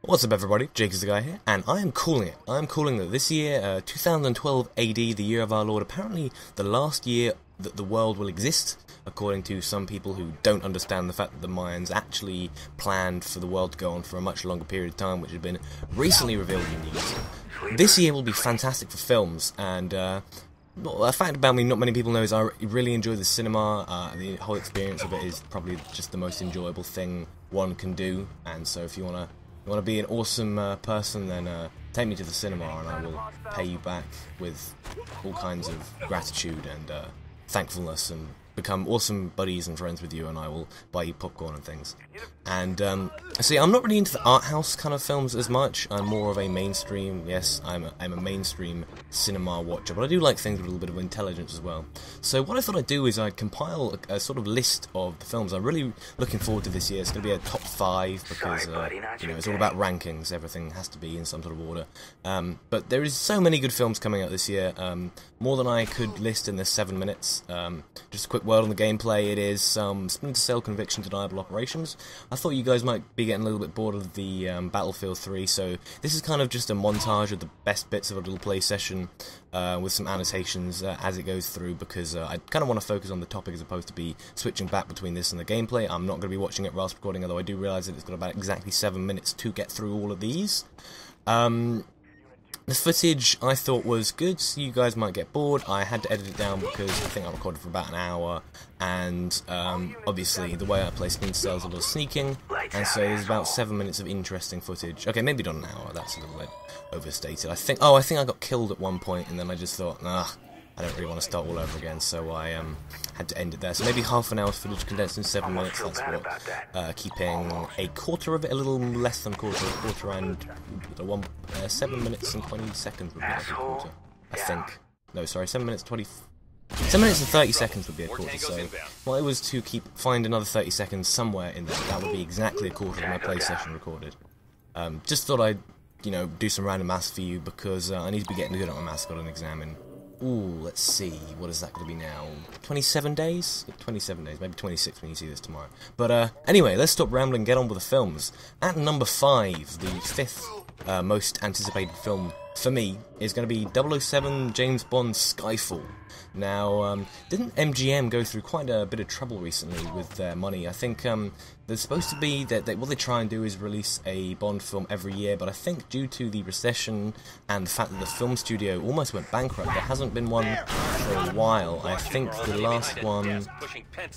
What's up everybody, Jake is the guy here, and I am calling it. I am calling that this year, 2012 AD, the year of our Lord, apparently the last year that the world will exist, according to some people who don't understand the fact that the Mayans actually planned for the world to go on for a much longer period of time, which had been recently revealed in news. This year will be fantastic for films, and a fact about me not many people know is I really enjoy the cinema. The whole experience of it is probably just the most enjoyable thing one can do, and so if you want to be an awesome person, then take me to the cinema and I will pay you back with all kinds of gratitude and thankfulness and become awesome buddies and friends with you, and I will buy you popcorn and things. And see, I'm not really into the art house kind of films as much. I'm more of a mainstream, yes, I'm a mainstream cinema watcher, but I do like things with a little bit of intelligence as well. So what I thought I'd do is I'd compile a sort of list of the films I'm really looking forward to this year. It's going to be a top 5 because, you know, it's all about rankings. Everything has to be in some sort of order. But there is so many good films coming out this year, more than I could list in this 7 minutes. Just a quick word on the gameplay. It is some Splinter Cell Conviction Deniable Operations. I thought you guys might be getting a little bit bored of the Battlefield 3, so this is kind of just a montage of the best bits of a little play session with some annotations as it goes through, because I kind of want to focus on the topic as opposed to be switching back between this and the gameplay. I'm not going to be watching it whilst recording, although I do realise that it's got about exactly 7 minutes to get through all of these. The footage I thought was good, so you guys might get bored. I had to edit it down because I think I recorded for about an hour, and obviously the way I play Splinter Cell is a little sneaking, and so there's about 7 minutes of interesting footage. Okay, maybe not an hour, that's a little bit overstated. I think I got killed at one point, and then I just thought, nah, I don't really want to start all over again, so I had to end it there. So maybe half an hour's footage condensed in 7 minutes, that's what, keeping a quarter of it, a little less than a quarter and 7 minutes and 20 seconds would be like a quarter, I think. No, sorry, 7 minutes and 30 seconds would be a quarter, so well, it was to find another 30 seconds somewhere in there. That would be exactly a quarter of my play session recorded. Just thought I'd, do some random maths for you, because I need to be getting good at my maths, got an exam in. Ooh, let's see, what is that going to be now? 27 days? 27 days, maybe 26 when you see this tomorrow. But anyway, let's stop rambling and get on with the films. At number 5, the 5th most anticipated film for me is going to be 007 James Bond Skyfall. Now, didn't MGM go through quite a bit of trouble recently with their money? I think there's supposed to be that what they try and do is release a Bond film every year, but I think due to the recession and the fact that the film studio almost went bankrupt, there hasn't been one for a while. I think the last one,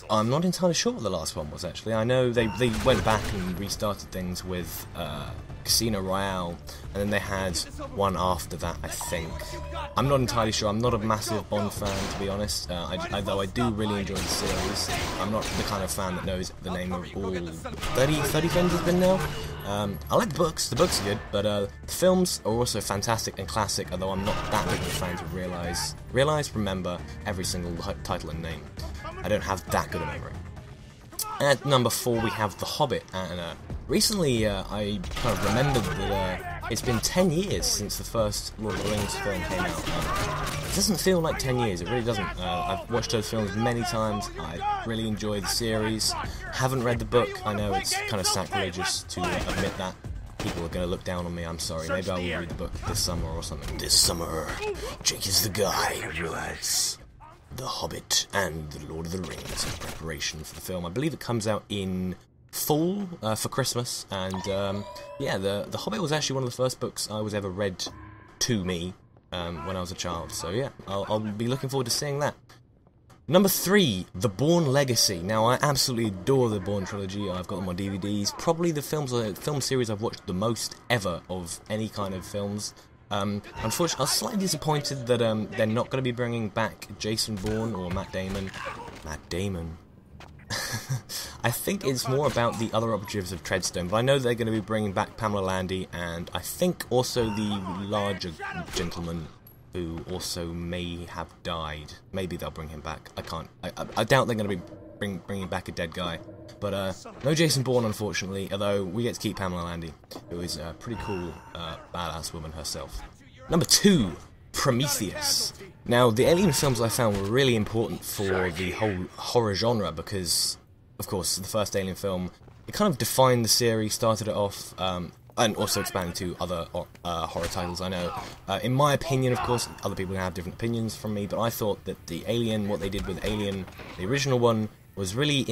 I'm not entirely sure what the last one was actually. I know they went back and restarted things with Casino Royale, and then they had one after that, I think. I'm not entirely sure. I'm not a massive Bond fan, to be honest, though I do really enjoy the series. I'm not the kind of fan that knows the name of all 30 films it's been now. I like the books are good, but the films are also fantastic and classic, although I'm not that big of a fan to remember every single title and name. I don't have that good a memory. At number 4 we have The Hobbit, and recently I kind of remembered that it's been 10 years since the first Lord of the Rings film came out. It doesn't feel like 10 years, it really doesn't. I've watched those films many times, I really enjoy the series, haven't read the book. I know it's kind of sacrilegious to admit that. People are going to look down on me, I'm sorry. Maybe I will read the book this summer or something. This summer, Jake is the guy who writes The Hobbit and The Lord of the Rings in preparation for the film. I believe it comes out in fall for Christmas, and yeah, The Hobbit was actually one of the first books I was ever read to me when I was a child, so yeah, I'll be looking forward to seeing that. Number 3, The Bourne Legacy. Now, I absolutely adore the Bourne trilogy. I've got them on DVDs. Probably the film series I've watched the most ever of any kind of films. Unfortunately, I was slightly disappointed that they're not going to be bringing back Jason Bourne or Matt Damon. I think it's more about the other operatives of Treadstone, but I know they're going to be bringing back Pamela Landy, and I think also the larger gentleman who also may have died. Maybe they'll bring him back. I doubt they're going to be bringing back a dead guy. But no Jason Bourne, unfortunately, although we get to keep Pamela Landy, who is a pretty cool, badass woman herself. Number 2, Prometheus. Now, the Alien films I found were really important for the whole horror genre because, of course, the first Alien film, it kind of defined the series, started it off. and also expanding to other horror titles. I know, in my opinion, of course, other people have different opinions from me, but I thought that the Alien, what they did with Alien, the original one, was really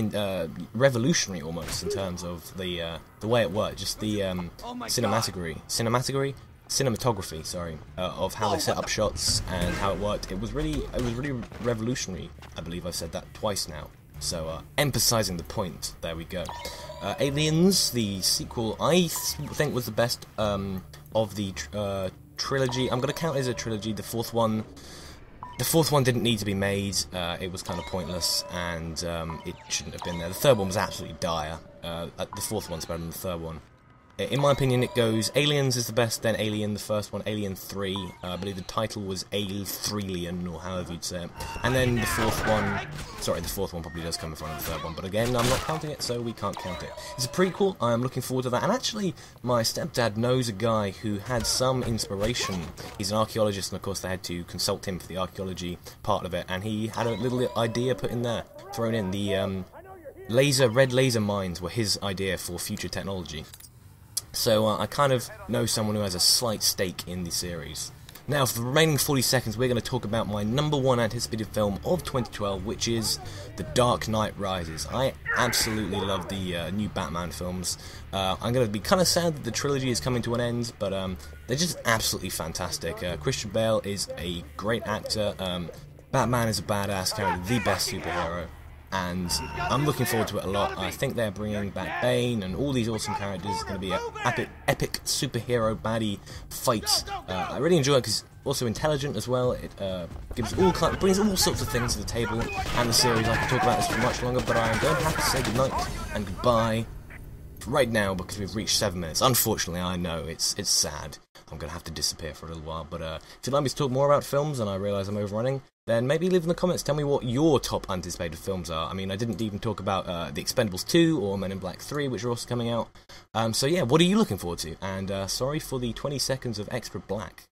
revolutionary almost in terms of the way it worked, just the cinematography, sorry, of how they set up shots and how it worked. It was really revolutionary. I believe I've said that twice now. So, emphasizing the point. There we go. Aliens, the sequel, I think was the best of the trilogy. I'm going to count it as a trilogy. The fourth one didn't need to be made. It was kind of pointless, and it shouldn't have been there. The third one was absolutely dire. The fourth one's better than the third one. In my opinion, it goes Aliens is the best, then Alien, the first one, Alien 3, I believe the title was Ale-3lian, or however you'd say it, and then the fourth one, sorry, the fourth one probably does come in front of the third one, but again, I'm not counting it, so we can't count it. It's a prequel, I'm looking forward to that, and actually, my stepdad knows a guy who had some inspiration. He's an archaeologist, and of course they had to consult him for the archaeology part of it, and he had a little idea thrown in, the red laser mines were his idea for future technology. So I kind of know someone who has a slight stake in the series. Now, for the remaining 40 seconds, we're going to talk about my #1 anticipated film of 2012, which is The Dark Knight Rises. I absolutely love the new Batman films. I'm going to be kind of sad that the trilogy is coming to an end, but they're just absolutely fantastic. Christian Bale is a great actor. Batman is a badass character, the best superhero. And I'm looking forward to it a lot. I think they're bringing back Bane and all these awesome characters. It's going to be an epic superhero baddie fight. I really enjoy it because it's also intelligent as well. It brings all sorts of things to the table and the series. I could talk about this for much longer, but I'm going to have to say goodnight and goodbye right now because we've reached 7 minutes. Unfortunately, I know it's sad. I'm going to have to disappear for a little while. But if you'd like me to talk more about films and I realise I'm overrunning, then maybe leave in the comments, tell me what your top anticipated films are. I mean, I didn't even talk about The Expendables 2 or Men in Black 3, which are also coming out. So yeah, what are you looking forward to? And sorry for the 20 seconds of extra black.